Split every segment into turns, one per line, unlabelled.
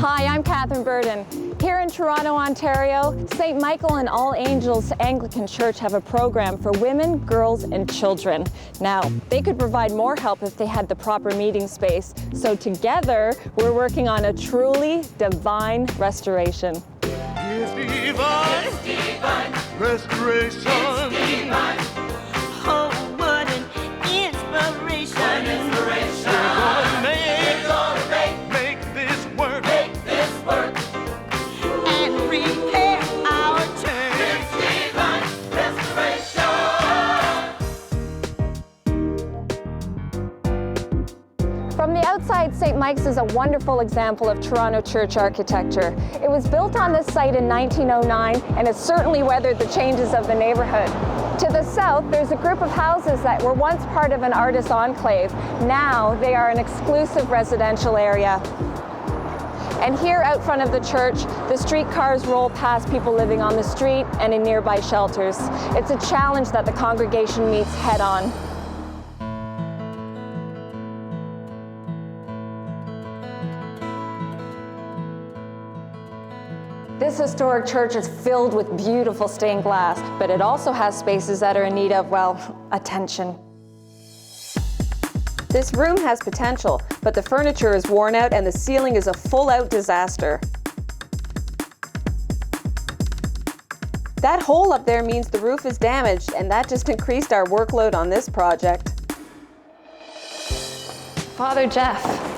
Hi, I'm Catherine Burdon. Here in Toronto, Ontario, St. Michael and All Angels Anglican Church have a program for women, girls, and children. Now, they could provide more help if they had the proper meeting space. So together, we're working on a truly divine restoration.
It's divine. It's divine. Restoration. It's divine.
Oh, what an inspiration.
What an inspiration. We're gonna make this work. Make this work.
And repair our church.
It's divine restoration.
From the outside, St. Mike's is a wonderful example of Toronto church architecture. It was built on this site in 1909 and has certainly weathered the changes of the neighborhood. To the south, there's a group of houses that were once part of an artist enclave. Now they are an exclusive residential area. And here out front of the church, the streetcars roll past people living on the street and in nearby shelters. It's a challenge that the congregation meets head on. This historic church is filled with beautiful stained glass, but it also has spaces that are in need of, well, attention. This room has potential, but the furniture is worn out and the ceiling is a full-out disaster. That hole up there means the roof is damaged, and that just increased our workload on this project. Father Jeff.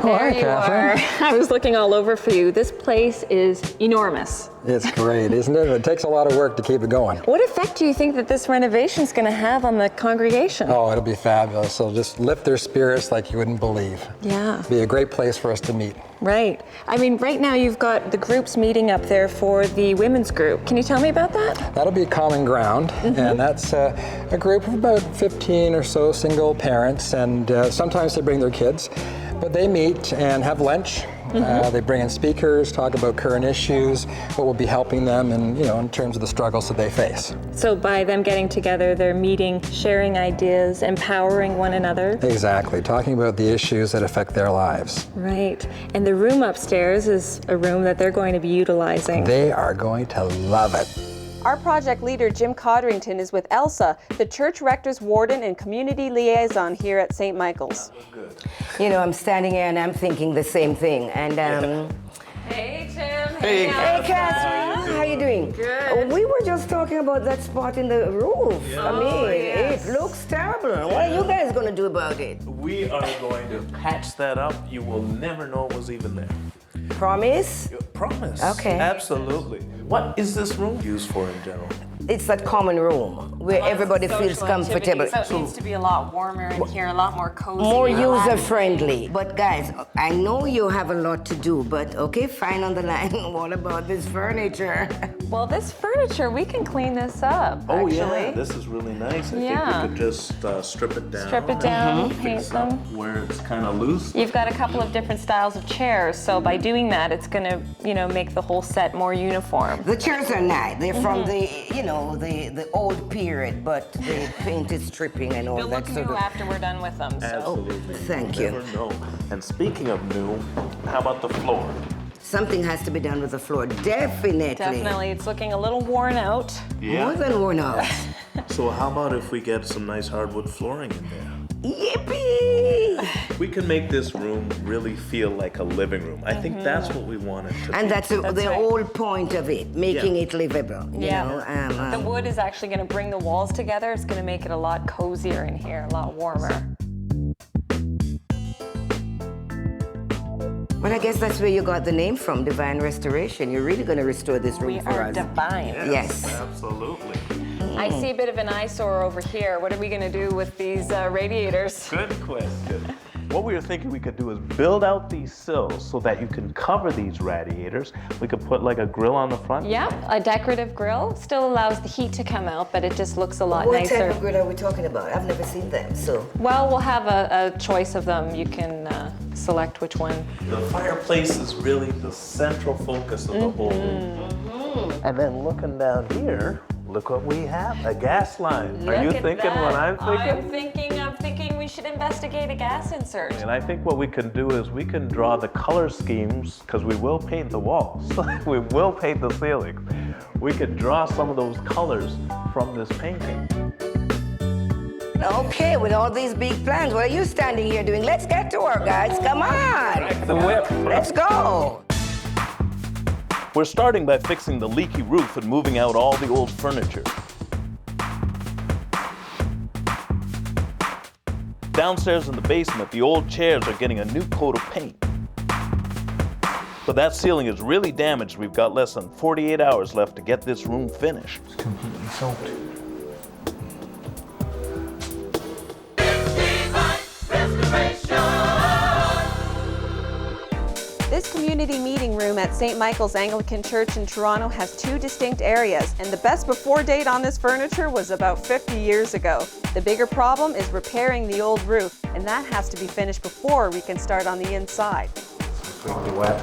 There you are. I was looking all over for you. This place is enormous.
It's great, isn't it? It takes a lot of work to keep it going.
What effect do you think that this renovation is going to have on the congregation?
Oh, it'll be fabulous. It'll just lift their spirits like you wouldn't believe.
Yeah.
Be a great place for us to meet.
Right. I mean, right now you've got the groups meeting up there for the women's group. Can you tell me about that?
That'll be Common Ground, and that's a group of about 15 or so single parents, and sometimes they bring their kids. But they meet and have lunch. They bring in speakers, talk about current issues, what will be helping them, and in terms of the struggles that they face.
So by them getting together, they're meeting, sharing ideas, empowering one another.
Exactly, talking about the issues that affect their lives.
Right. And the room upstairs is a room that they're going to be utilizing.
They are going to love it.
Our project leader, Jim Codrington, is with Elsa, the church rector's warden and community liaison here at St. Michael's.
You know, I'm standing here and I'm thinking the same thing. And
Hey, Tim.
Hey.
hey, Catherine, how you doing?
Good.
We were just talking about that spot in the roof. I mean,
yes.
it looks terrible. What are you guys gonna do about it?
We are going to patch that up. You will never know it was even there.
Promise?
Promise.
Okay.
Absolutely. What is this room used for in general?
It's that common room where everybody feels comfortable.
So it needs to be a lot warmer in here, a lot more cozy.
More user-friendly. But guys, I know you have a lot to do, but okay, fine on the line. What about this furniture?
Well, this furniture, we can clean this up,
Oh
actually.
yeah, this is really nice. I
Yeah.
think we could just strip it down.
Strip it down,
Fix
paint
up
them.
where it's kind of loose.
You've got a couple of different styles of chairs, so by doing that, it's going to, make the whole set more uniform.
The chairs are nice. They're from the old period, but the paint is stripping and all
They'll
that
look
sort
new
of.
after we're done with them. So.
Absolutely.
Thank
You
you.
never know. And speaking of new, how about the floor?
Something has to be done with the floor. Definitely.
Definitely, it's looking a little worn out.
More than worn out.
So how about if we get some nice hardwood flooring in there?
Yippee!
We can make this room really feel like a living room. I think that's what we want it to be.
And that's the
right.
whole point of it, making it livable. You know?
The wood is actually going to bring the walls together. It's going to make it a lot cozier in here, a lot warmer.
Well, I guess that's where you got the name from, Divine Restoration. You're really going to restore this room
We
for
are
us.
divine.
Yes.
Absolutely.
I see a bit of an eyesore over here. What are we going to do with these radiators?
Good question. What we were thinking we could do is build out these sills so that you can cover these radiators. We could put like a grill on the front.
Yeah, a decorative grill. Still allows the heat to come out, but it just looks a lot
What
nicer.
type of grill are we talking about? I've never seen them, so.
Well, we'll have a choice of them. You can select which one.
The fireplace is really the central focus of the whole room. And then looking down here, look what we have, a gas line. Are you thinking what I'm thinking?
I'm thinking we should investigate a gas insert.
And I think what we can do is we can draw the color schemes, because we will paint the walls. We will paint the ceilings. We could draw some of those colors from this painting.
Okay, with all these big plans, what are you standing here doing? Let's get to work, guys. Come on.
The whip.
Let's go.
We're starting by fixing the leaky roof and moving out all the old furniture. Downstairs in the basement, the old chairs are getting a new coat of paint. But that ceiling is really damaged. We've got less than 48 hours left to get this room finished.
It's completely soaked.
This community meeting room at St. Michael's Anglican Church in Toronto has two distinct areas, and the best before date on this furniture was about 50 years ago. The bigger problem is repairing the old roof, and that has to be finished before we can start on the inside.
Completely wet.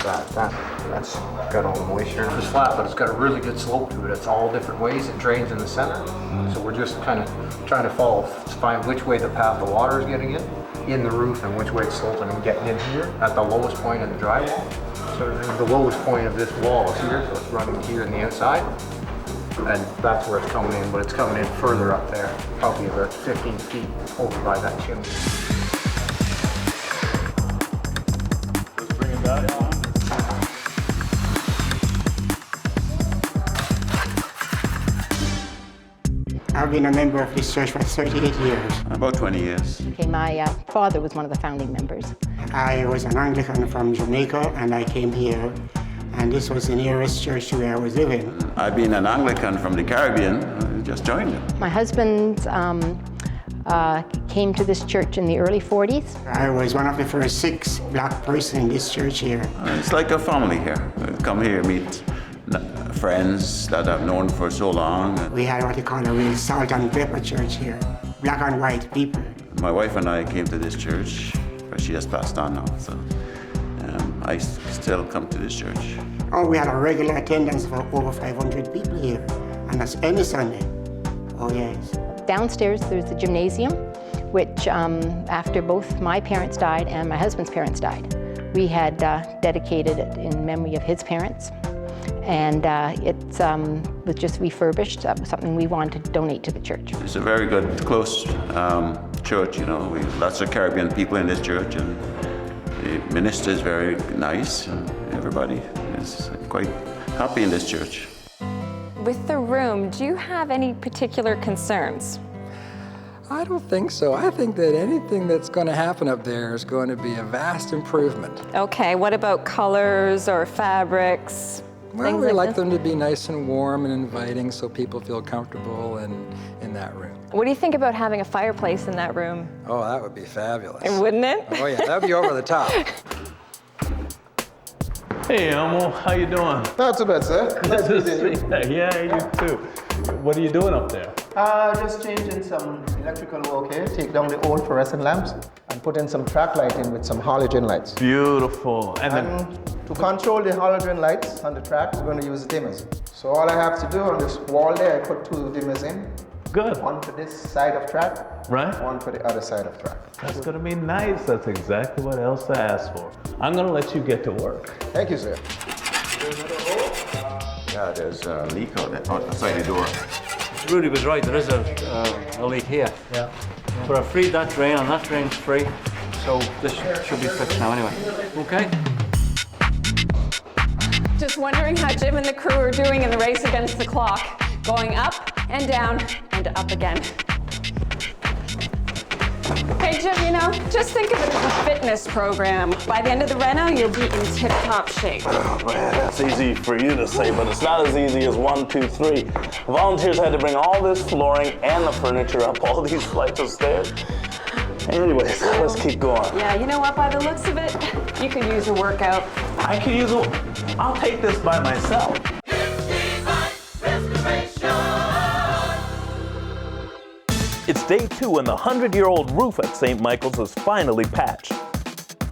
That's got all the moisture. It's flat, but it's got a really good slope to it. It's all different ways. It drains in the center. So we're just kind of trying to find which way the path the water is getting in the roof and which way it's sloping and getting in here at the lowest point of the drywall. So the lowest point of this wall is here, so it's running here on the inside. And that's where it's coming in, but it's coming in further up there, probably about 15 feet over by that chimney.
I've been a member of this church for 38 years.
About 20 years.
Okay, my father was one of the founding members.
I was an Anglican from Jamaica, and I came here, and this was the nearest church to where I was living.
I've been an Anglican from the Caribbean. I just joined them.
My husband came to this church in the early 40s.
I was one of the first 6 black persons in this church here.
It's like a family here. I come here, meet friends that I've known for so long.
We had what you call a real salt and pepper church here, black and white people.
My wife and I came to this church, but she has passed on now, so I still come to this church.
Oh, we had a regular attendance of over 500 people here, and that's any Sunday. Oh, yes.
Downstairs, there's the gymnasium, which after both my parents died and my husband's parents died, we had dedicated it in memory of his parents. And it was just refurbished. That was something we wanted to donate to the church.
It's a very good, close church, you know. Lots of Caribbean people in this church, and the minister is very nice, and everybody is quite happy in this church.
With the room, do you have any particular concerns?
I don't think so. I think that anything that's going to happen up there is going to be a vast improvement.
Okay, what about colors or fabrics?
Well, we like them to be nice and warm and inviting so people feel comfortable in that room.
What do you think about having a fireplace in that room?
Oh, that would be fabulous.
Wouldn't it?
Oh yeah, that would be over the top.
Hey, Elmo, how you doing?
Not too bad, sir. Nice
Good
meeting you.
to see you. Yeah, you too. What are you doing up there?
Just changing some electrical work here. Take down the old fluorescent lamps and put in some track lighting with some halogen lights.
Beautiful. And then,
To control the halogen lights on the track, we're going to use dimmers. So all I have to do on this wall there, I put 2 dimmers in.
good.
One for this side of track,
Right?
one for the other side of track.
That's gonna be nice. That's exactly what Elsa asked for. I'm gonna let you get to work.
Thank you, sir.
Yeah, there's a leak outside the door.
Rudy was right, there is a leak here. Yeah. But I freed that drain, and that drain's free. So this should be fixed now anyway. Okay?
Just wondering how Jim and the crew are doing in the race against the clock. Going up and down and up again. Hey Jim, you know, just think of it as a fitness program. By the end of the reno, you'll be in tip-top shape.
Oh man, that's easy for you to say, but it's not as easy as 1, 2, 3. The volunteers had to bring all this flooring and the furniture up all these flights of stairs. Anyways, let's keep going.
Yeah, you know what, by the looks of it, you could use a workout.
I could use I'll take this by myself. It's day 2 and the 100-year-old roof at St. Michael's is finally patched.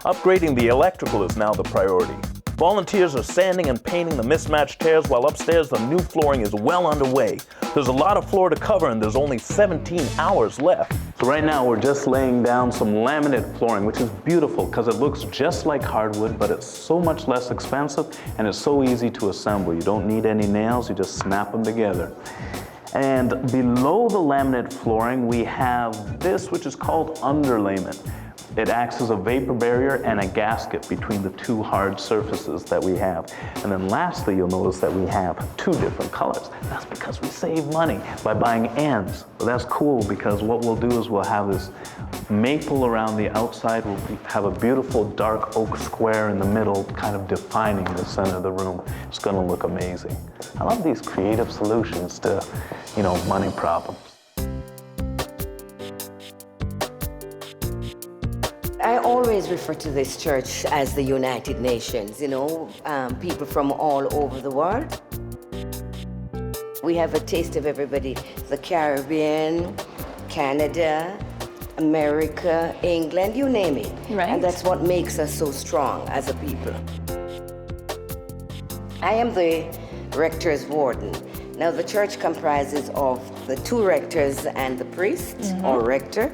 Upgrading the electrical is now the priority. Volunteers are sanding and painting the mismatched tears, while upstairs the new flooring is well underway. There's a lot of floor to cover and there's only 17 hours left. So right now we're just laying down some laminate flooring, which is beautiful because it looks just like hardwood, but it's so much less expensive and it's so easy to assemble. You don't need any nails, you just snap them together. And below the laminate flooring, we have this, which is called underlayment. It acts as a vapor barrier and a gasket between the two hard surfaces that we have. And then lastly, you'll notice that we have two different colors. That's because we save money by buying ends. But that's cool because what we'll do is we'll have this maple around the outside. We'll have a beautiful dark oak square in the middle, kind of defining the center of the room. It's gonna look amazing. I love these creative solutions to, money problems.
I always refer to this church as the United Nations, people from all over the world. We have a taste of everybody, the Caribbean, Canada, America, England, you name it.
Right.
And that's what makes us so strong as a people. I am the rector's warden. Now the church comprises of the two rectors and the priest, or rector,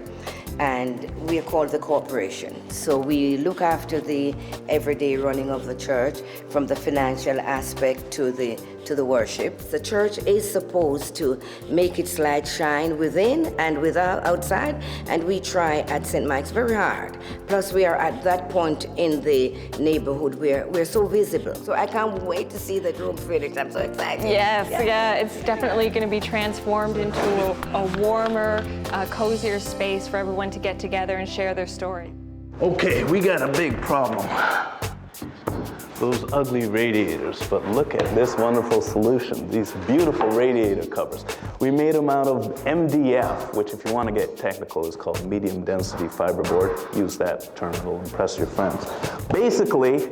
and we are called the corporation. So we look after the everyday running of the church, from the financial aspect to the worship. The church is supposed to make its light shine within and without outside, and we try at St. Mike's very hard. Plus we are at that point in the neighborhood where we're so visible. So I can't wait to see the room finished. I'm so excited.
Yes, yeah, it's definitely going to be transformed into a warmer, cozier space for everyone to get together and share their story.
Okay, we got a big problem. Those ugly radiators, but look at this wonderful solution, these beautiful radiator covers. We made them out of MDF, which if you want to get technical is called medium density fiberboard. Use that term, it'll impress your friends. Basically,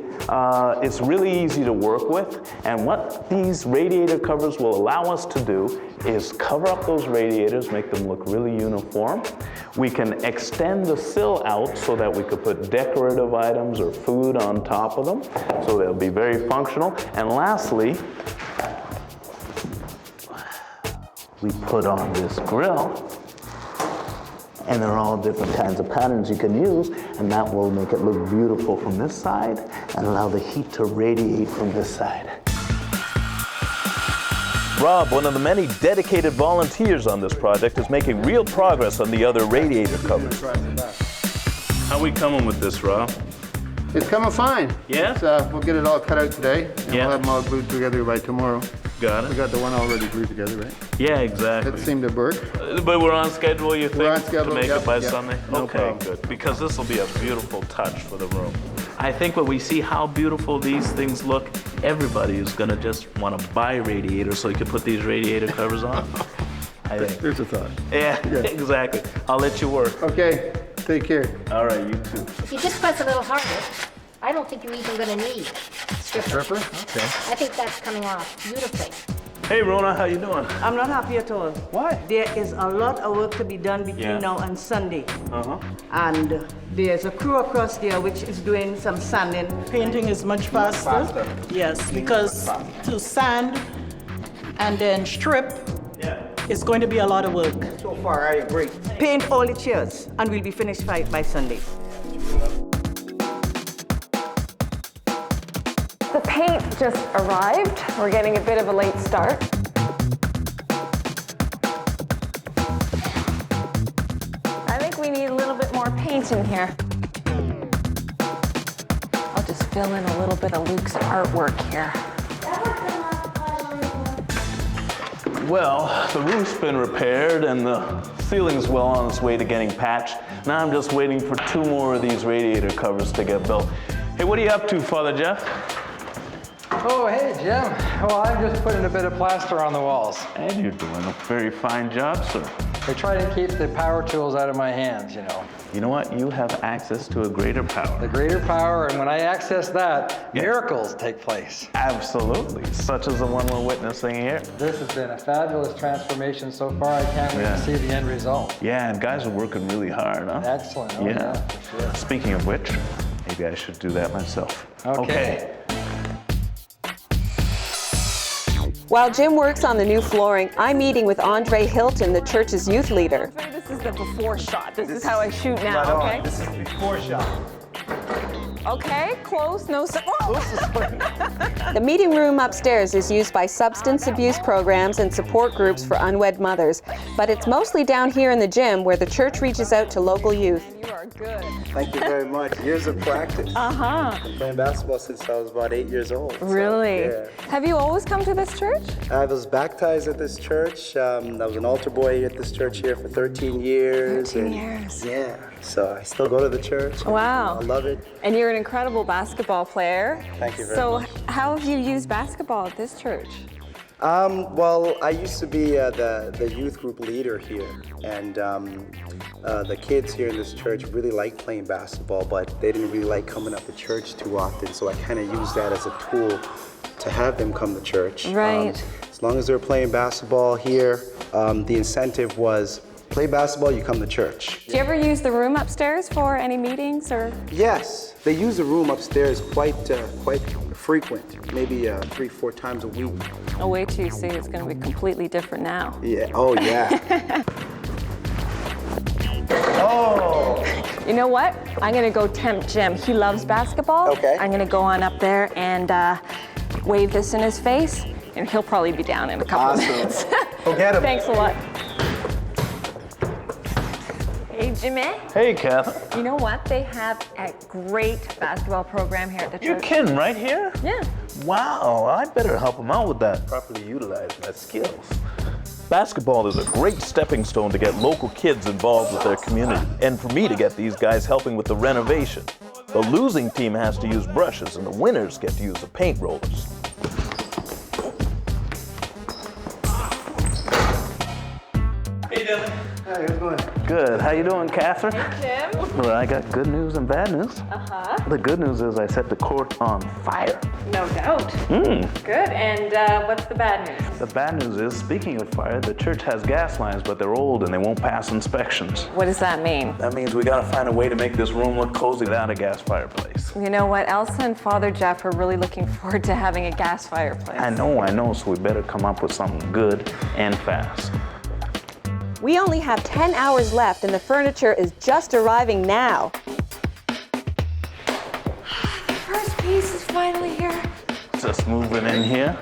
it's really easy to work with, and what these radiator covers will allow us to do is cover up those radiators, make them look really uniform. We can extend the sill out so that we could put decorative items or food on top of them, so they'll be very functional. And lastly, we put on this grill, and there are all different kinds of patterns you can use, and that will make it look beautiful from this side and allow the heat to radiate from this side. Rob, one of the many dedicated volunteers on this project, is making real progress on the other radiator covers. How are we coming with this, Rob?
It's coming fine.
Yeah?
We'll get it all cut out today, and
Yeah.
we'll have them all glued together by tomorrow.
Got it.
We got the one already glued together, right?
Yeah, exactly.
That seemed to work.
But we're on schedule, you think?
We're on schedule,
to make
yep,
it by
yep.
Sunday?
No
Okay,
problem.
good. Because this will be a beautiful touch for the room. I think when we see how beautiful these things look, everybody is gonna just wanna buy radiators so you can put these radiator covers on. I think.
There's a thought.
Yeah, exactly. I'll let you work.
Okay, take care.
All right, you too.
If you just press a little harder, I don't think you're even gonna need stripper.
Stripper? Okay.
I think that's coming off beautifully.
Hey, Rona, how you doing?
I'm not happy at all.
Why?
There is a lot of work to be done between now and Sunday. And there's a crew across there which is doing some sanding.
Painting is much faster. Yes, because to sand and then strip is going to be a lot of work.
So far, I agree.
Paint all the chairs, and we'll be finished by Sunday.
The paint just arrived. We're getting a bit of a late start. I think we need a little bit more paint in here. I'll just fill in a little bit of Luke's artwork here.
Well, the roof's been repaired and the ceiling's well on its way to getting patched. Now I'm just waiting for 2 more of these radiator covers to get built. Hey, what are you up to, Father Jeff?
Oh, hey, Jim. Well, I'm just putting a bit of plaster on the walls.
And you're doing a very fine job, sir.
I try to keep the power tools out of my hands,
You know what? You have access to a greater power.
The greater power, and when I access that, miracles take place.
Absolutely, such as the one we're witnessing here.
This has been a fabulous transformation so far. I can't wait to see the end result.
Yeah, and guys are working really hard, huh?
Excellent. Oh, yeah, for sure.
Speaking of which, maybe I should do that myself.
Okay.
While Jim works on the new flooring, I'm meeting with Andre Hilton, the church's youth leader. This is the before shot. This is how I shoot now, okay?
This is before shot.
Okay, close, no... The meeting room upstairs is used by substance abuse programs and support groups for unwed mothers, but it's mostly down here in the gym where the church reaches out to local youth. You are good.
Thank you very much. Years of practice.
Uh-huh.
Playing basketball since I was about 8 years old.
Really?
Yeah.
Have you always come to this church?
I was baptized at this church. I was an altar boy at this church here for 13 years.
13 years.
Yeah. So I still go to the church.
Wow.
I love it.
And you're an incredible basketball player.
Thank you very much.
So how have you used basketball at this church?
Well, I used to be the youth group leader here, and the kids here in this church really like playing basketball, but they didn't really like coming up to church too often, so I kind of used that as a tool to have them come to church.
Right.
As long as they're playing basketball here, the incentive was play basketball, you come to church.
Do you ever use the room upstairs for any meetings or?
Yes, they use the room upstairs quite frequent, maybe 3-4 times a week.
Oh, wait till you see, it's going to be completely different now.
Yeah, oh yeah. Oh!
You know what? I'm going to go tempt Jim. He loves basketball.
Okay.
I'm going to go on up there and wave this in his face, and he'll probably be down in a couple of minutes.
Go get him.
Thanks a lot. Hey, Jimmy.
Hey, Kath.
You know what? They have a great basketball program here at the church.
You're kidding, right here?
Yeah.
Wow, I better help him out with that. Properly utilize my skills. Basketball is a great stepping stone to get local kids involved with their community, and for me to get these guys helping with the renovation. The losing team has to use brushes, and the winners get to use the paint rollers. Hey, Dylan.
Hi, how's it going?
Good. How you doing, Catherine?
Hey, Jim.
Well, I got good news and bad news.
Uh-huh.
The good news is I set the court on fire.
No doubt. Good. And what's the bad news?
The bad news is, speaking of fire, the church has gas lines, but they're old and they won't pass inspections.
What does that mean?
That means we gotta find a way to make this room look cozy without a gas fireplace.
You know what? Elsa and Father Jeff are really looking forward to having a gas fireplace.
I know, so we better come up with something good and fast.
We only have 10 hours left and the furniture is just arriving now. The first piece is finally here.
Just moving in here.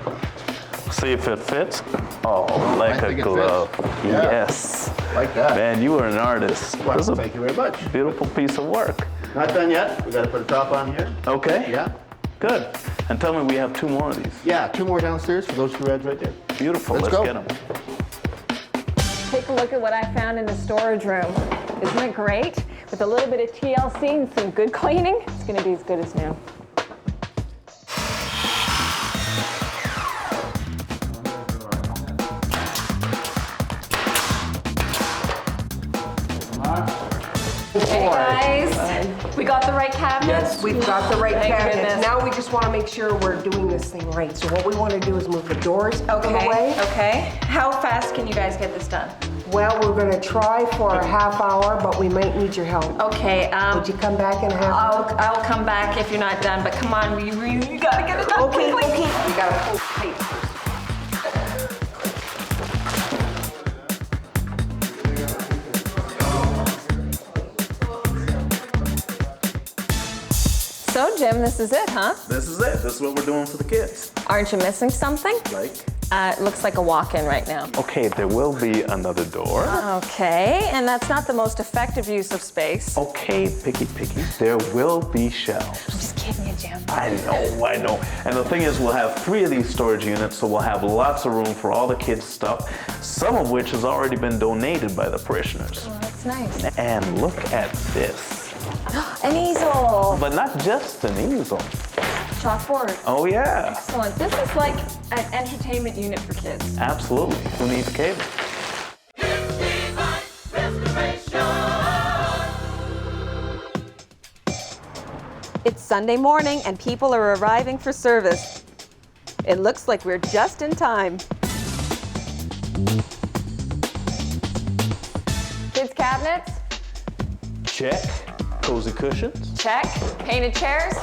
See if it fits. Oh, like a glove.
Yeah.
Yes.
Like that.
Man, you are an artist.
Well,
This is
thank you very much.
a beautiful piece of work.
Not done yet. We got to put a top on here.
Okay.
Yeah.
Good. And tell me we have 2 more of these.
Yeah, 2 more downstairs for those 2 reds right there.
Beautiful.
Let's
Let's
go.
get them.
Take a look at what I found in the storage room. Isn't it great? With a little bit of TLC and some good cleaning, it's gonna be as good as new. Hey guys, we got the right cabinets?
We've got the right
Thank
cabinets.
goodness.
Now we just want to make sure we're doing this thing right. So what we want to do is move the doors out of the way.
Okay. How fast can you guys get this done?
Well, we're going to try for a half hour, but we might need your help.
Okay.
Would you come back in a half hour?
I'll come back if you're not done, but come on, we really gotta get it done quickly.
Okay. We got to pull tape.
So, Jim, this is it, huh?
This is it. This is what we're doing for the kids.
Aren't you missing something?
Like?
It looks like a walk-in right now.
Okay, there will be another door.
Okay, and that's not the most effective use of space.
Okay, picky. There will be shelves.
I'm just kidding you, Jim.
I know. And the thing is, we'll have 3 of these storage units, so we'll have lots of room for all the kids' stuff, some of which has already been donated by the parishioners.
Oh, that's nice.
And look at this.
An easel.
But not just an easel.
Chalkboard.
Oh, yeah.
Excellent. This is like an entertainment unit for kids.
Absolutely. Who needs cable?
It's Sunday morning and people are arriving for service. It looks like we're just in time. Kids' cabinets?
Check. Cozy cushions?
Check. Painted chairs?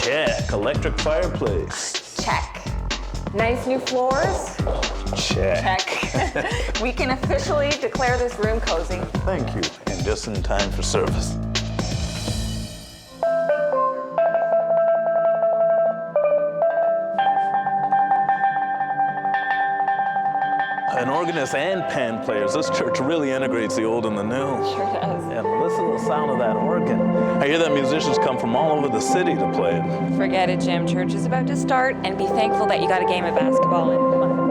Check. Electric fireplace?
Check. Nice new floors.
Check.
Check. We can officially declare this room cozy.
Thank you, and just in time for service. An organist and pan players, this church really integrates the old and the new.
Sure does.
And listen to the sound of that organ. I hear that musicians come from all over the city to play it.
Forget it, Jim. Church is about to start, and be thankful that you got a game of basketball in. Come on.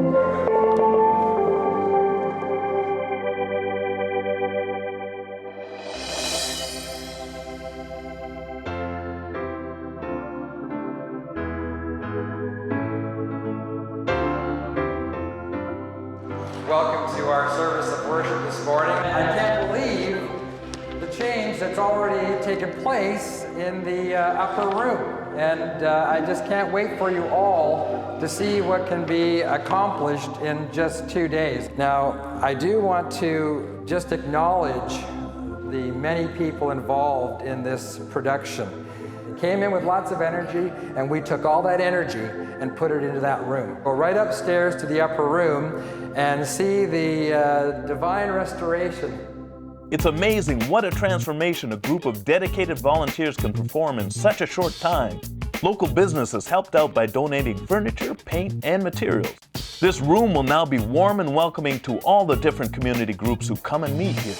Welcome to our service of worship this morning. I can't believe the change that's already taken place in the upper room. And I just can't wait for you all to see what can be accomplished in just 2 days. Now, I do want to just acknowledge the many people involved in this production. It came in with lots of energy, and we took all that energy and put it into that room. Go right upstairs to the upper room and see the divine restoration.
It's amazing what a transformation a group of dedicated volunteers can perform in such a short time. Local businesses helped out by donating furniture, paint, and materials. This room will now be warm and welcoming to all the different community groups who come and meet here.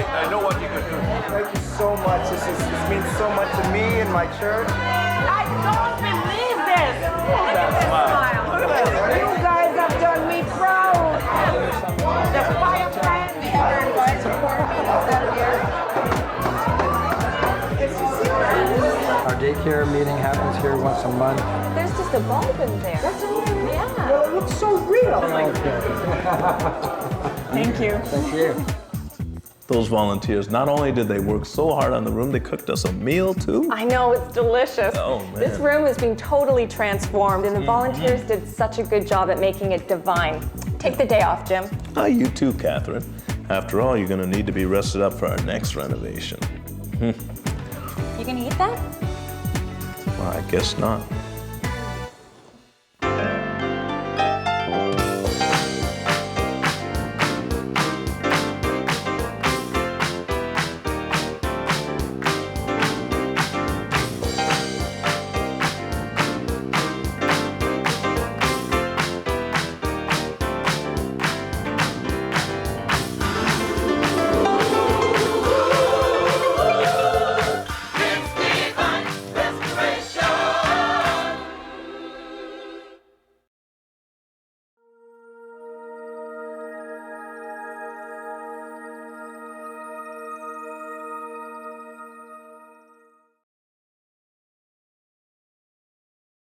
I know what you could do. Thank you so much. This means so much to me and my church.
I don't believe this.
That's smile.
Look at that. You guys have done me proud. The fire plant is supporting me
Our daycare meeting happens here once a month.
There's just a bulb in there. That's amazing. Yeah.
Well, it looks so real.
Thank you.
Thank you.
Those volunteers, not only did they work so hard on the room, they cooked us a meal too.
I know, it's delicious.
Oh, man.
This room is being totally transformed, and the volunteers did such a good job at making it divine. Take the day off, Jim.
You too, Catherine. After all, you're going to need to be rested up for our next renovation.
You gonna eat that?
Well, I guess not.